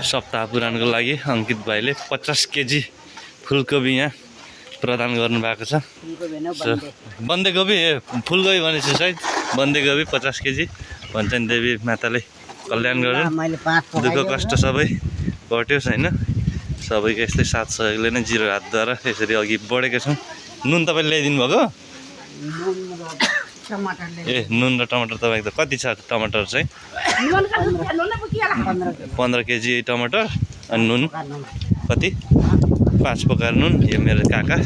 सप्ताह पुराणको लागि अंकित भाइले 50 केजी फुलकोपी यहाँ प्रदान गर्नुभएको छ। बन्देकोपी फुलकोपी भनेपछि सायद बन्देकोपी 50 केजी भन्छन्। देवी माताले कल्याण गरून्, दुःख कष्ट सबै कट्योस् हैन। सबैको यस्तै साथ सहयोगले नै जिरो हातद्वारा यसरी अघि बढेका छौँ। नुन तपाईँले ल्याइदिनु भएको? ए नुन र टमाटर तपाईँको त कति छ? टमाटर चाहिँ 15 केजी टमाटर अनि नुन कति? 5 पोका नुन। यो मेरो काका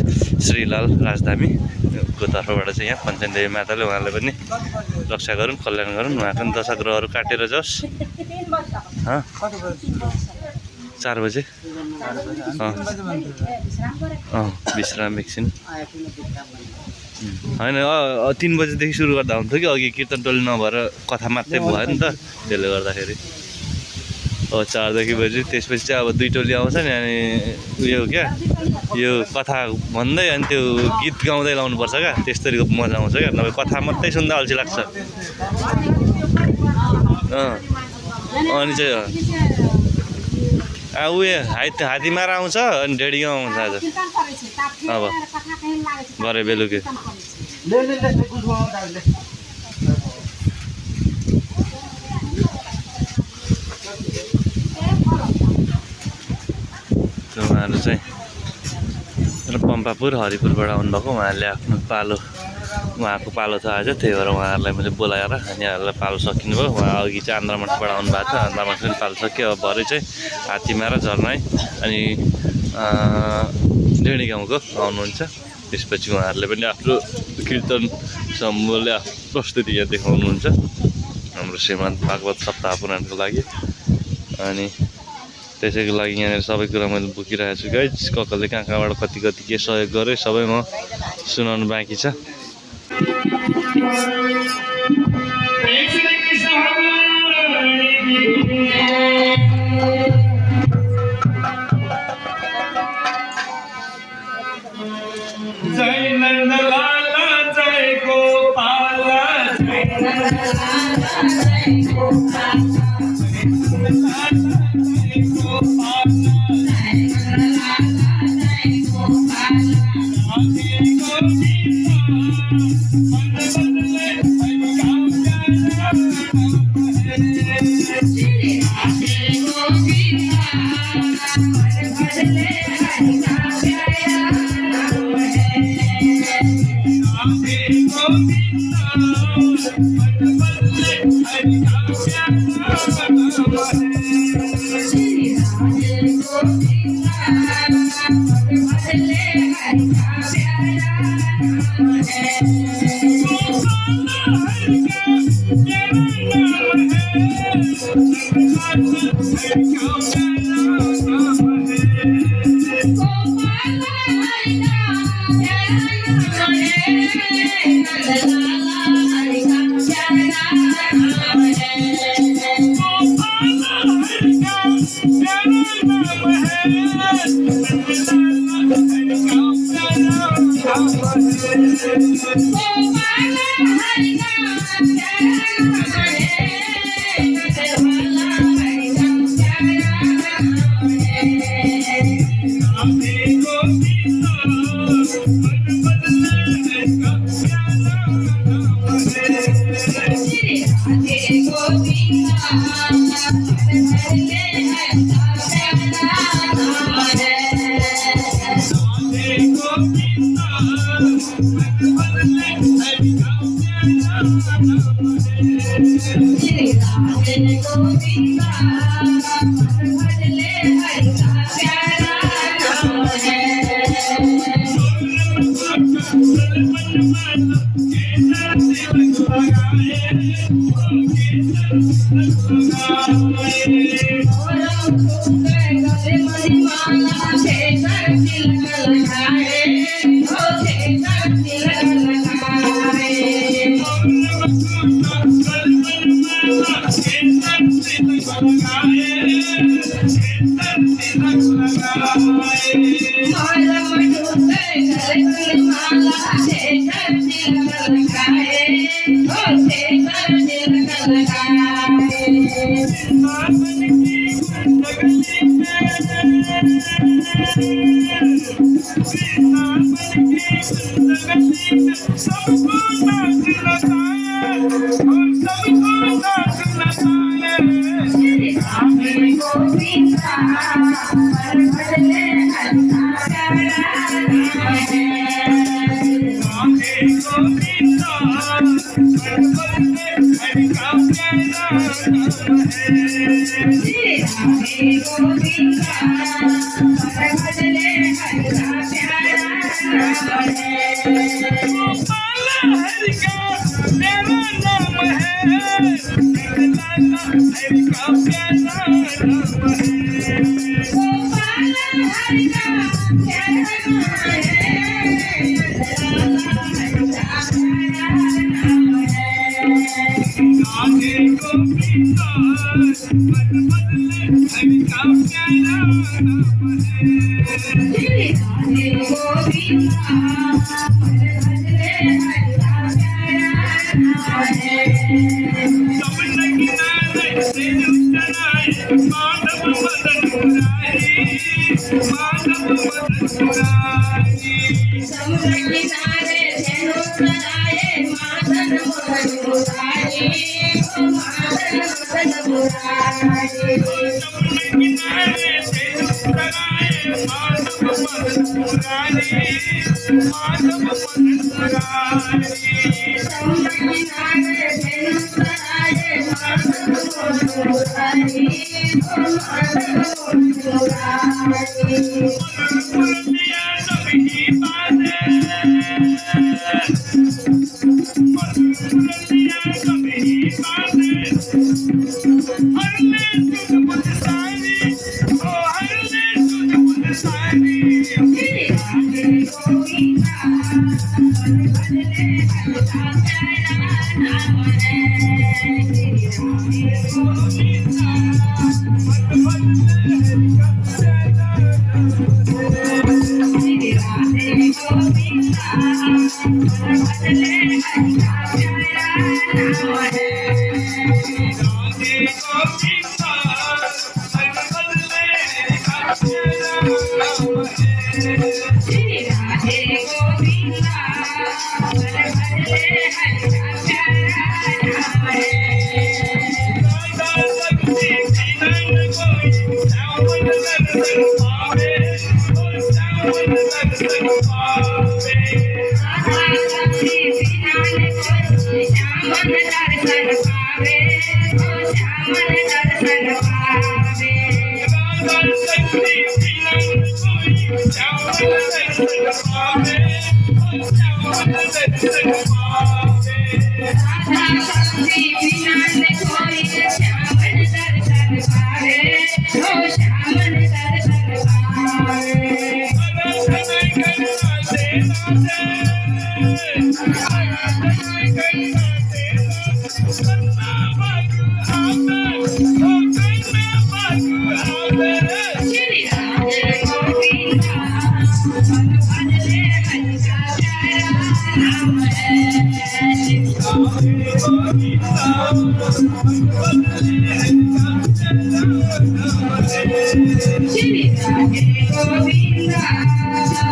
श्रीलाल राजधामीको तर्फबाट चाहिँ यहाँ पञ्चन देवी माताले उहाँलाई पनि रक्षा गरून्, कल्याण गरून्। उहाँको पनि दशा ग्रहहरू काटेर जाओस्। 4 बजे विश्राम एकछिन होइन। 3 बजेदेखि सुरु गर्दा हुन्थ्यो कि अघि कीर्तन टोली नभएर कथा मात्रै भयो नि त, त्यसले गर्दाखेरि 4 बजी। त्यसपछि चाहिँ अब 2 टोली आउँछ नि, अनि उयो क्या यो कथा भन्दै अनि त्यो गीत गाउँदै लाउनुपर्छ क्या, त्यस्तरीको मजा आउँछ क्या। नभए कथा मात्रै सुन्दा अल्छी लाग्छ। अनि चाहिँ उयो हात्तीमारा आउँछ अनि ढेडिगाउँ आउँछ आज। अब भरे बेलुकी उहाँहरू चाहिँ पम्पापुर हरिपुरबाट आउनुभएको। उहाँहरूले आफ्नो पालो, उहाँको पालो छ आज, त्यही भएर उहाँहरूलाई मैले बोलाएर अनि यहाँहरूलाई पालो सकिनुभयो। उहाँ अघि चाहिँ आन्द्रामठबाट आउनु भएको छ, आन्द्रामठ पनि पालो सक्यो। अब भरे चाहिँ हात्तीमारा झर्नाई अनि डेढी गाउँको आउनुहुन्छ। त्यसपछि उहाँहरूले पनि आफ्नो कीर्तन समूहले प्रस्तुति यहाँ देखाउनुहुन्छ हाम्रो श्रीमद् भागवत सप्ताह पुराणको लागि। अनि त्यसैको लागि यहाँनिर सबै कुरा मैले बोकिरहेको छु गाइज। ककलले कहाँ कहाँबाट कति कति के सहयोग गरेँ सबै म सुनाउनु बाँकी छ। जय नंदलाला जय गोपाला जय नंदलाला जय गोपाला सबको नाच नचाए ओ सबको नाच नचाए राधे गोविंदा हर भजले हल्का प्यारा राधे गोविंदा हर भजले हल्का प्यारा राधे गोविंदा हर भजले हल्का प्यारा गोपाल हरि का मेरा नाम है हरि का प्यारा नाम है गोपाल हरि का प्यारा नाम है राधे गोविंदा मन बदले हरि का प्यारा नाम है राधे गोविंदा मन बदले हरि का प्यारा नाम है सबने किनारे से चढ़ाए माधव मदन मुरारी माधव मदन मुरारी सबने किनारे से चढ़ाए माधव मदन मुरारी माधव मदन मुरारी सबने किनारे से चढ़ाए माधव मदन मुरारी माधव मदन मुरारी सबने किनारे से चढ़ाए माधव मदन मुरारी माधव मदन मुरारी मुरलिया सभी बाजे मुरलिया सभी बाजे हरले तुझ मुझ सारी ओ हरले तुझ मुझ सारी राधे गोविंदा मन बदले हल्का प्यारा नाम है राधे गोविंदा मन बदले हल्का प्यारा नाम है राधे गोविंदा मन बदले हल्का प्यारा नाम है राधे गोविंदा मन बदले हल्का प्यारा नाम है राधे गोविंदा मन बदले हल्का प्यारा नाम है राधा शक्ति बिना कोई श्यामन दर्शन पावे ओ श्यामन दर्शन पावे राधा शक्ति बिना कोई श्यामन दर्शन पावे ओ श्यामन दर्शन पावे राधा शक्ति बिना कोई श्यामन दर्शन पावे ओ श्यामन दर्शन पावे राधा शक्ति बिना कोई श्यामन दर्शन पावे ओ श्यामन दर्शन पावे आराधना करना दे राधे आराधना करना दे करना भागु आवे ओ करना भागु आवे राधे गोविंदा मन बदले हल्का प्यारा नाम है राधे गोविंदा मन बदले हल्का प्यारा नाम है राधे गोविंदा मन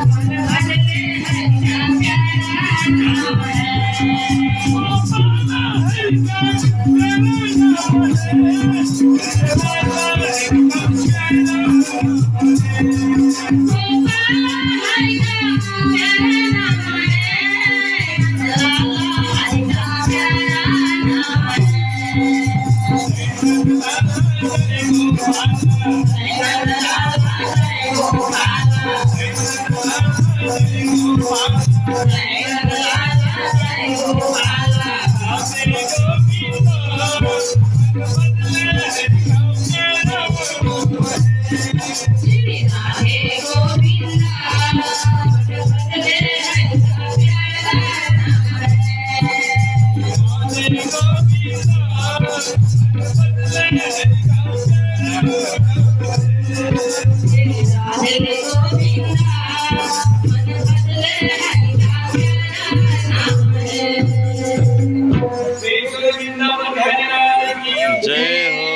बदले हल्का प्यारा नाम है गोपाल हरि का प्यारा नाम है गोपाल हरि का प्यारा नाम है गोपाल हरि का प्यारा नाम है हरि का प्यारा नाम है जय हो।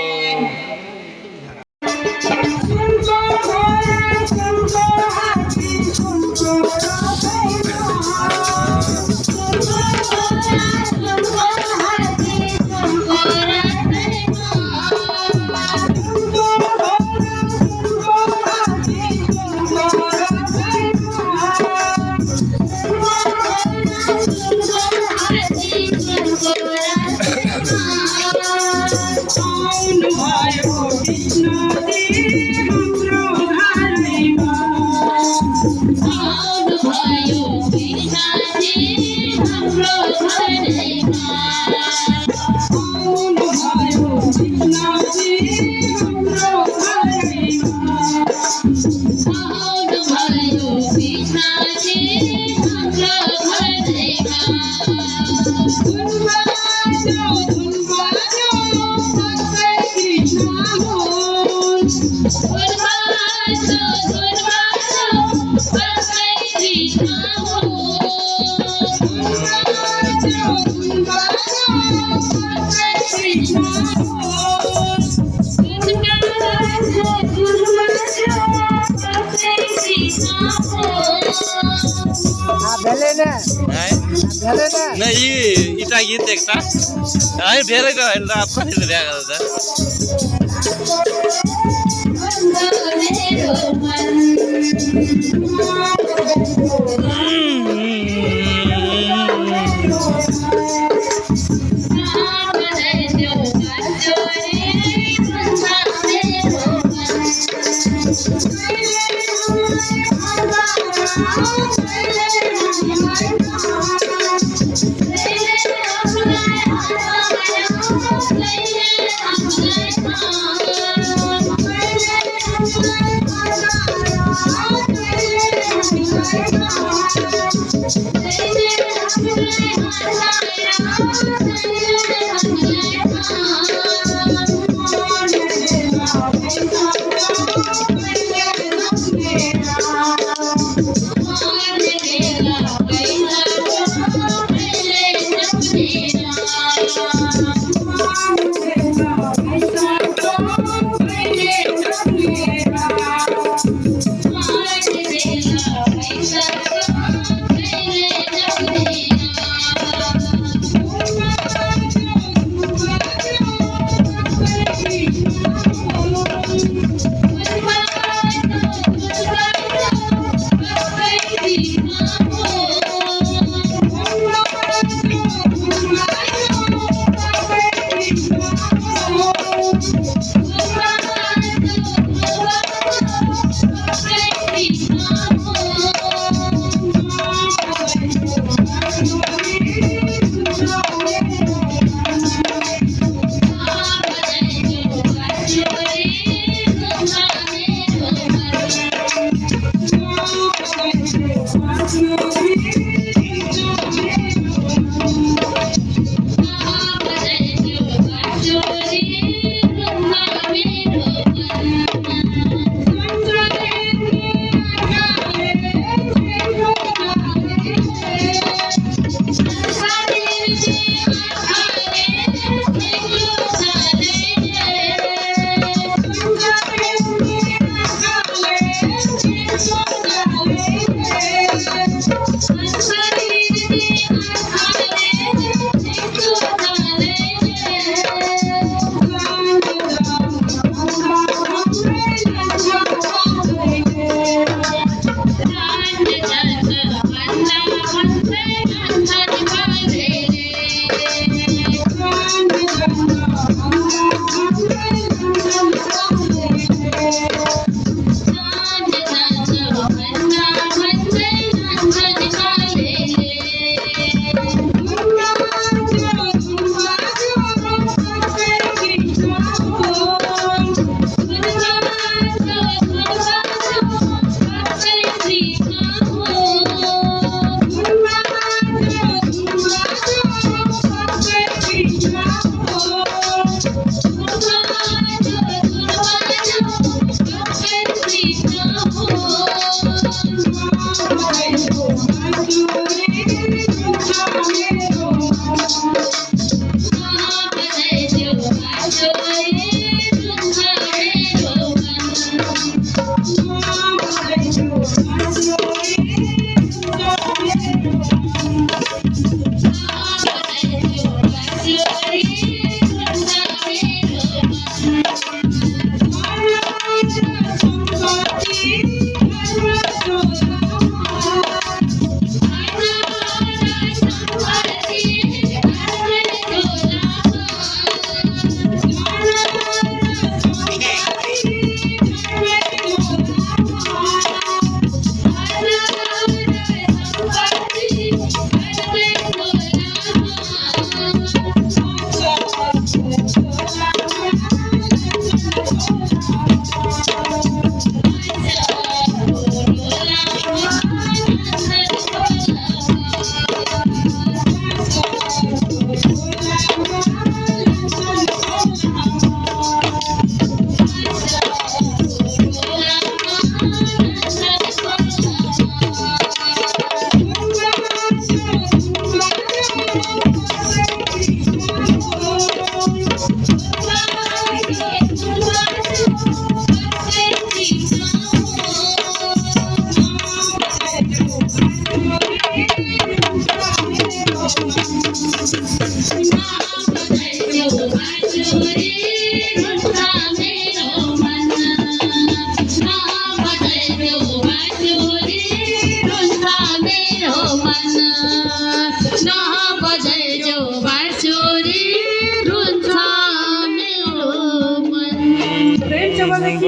नाही इटा गीत एकटा है फेरै त होइन अब कसैले बिहा गर्दा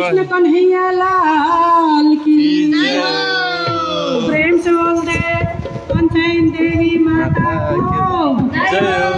कृष्ण कन्हैया लाल की प्रेम से बोल दे पंचायत देवी माता को जय हो।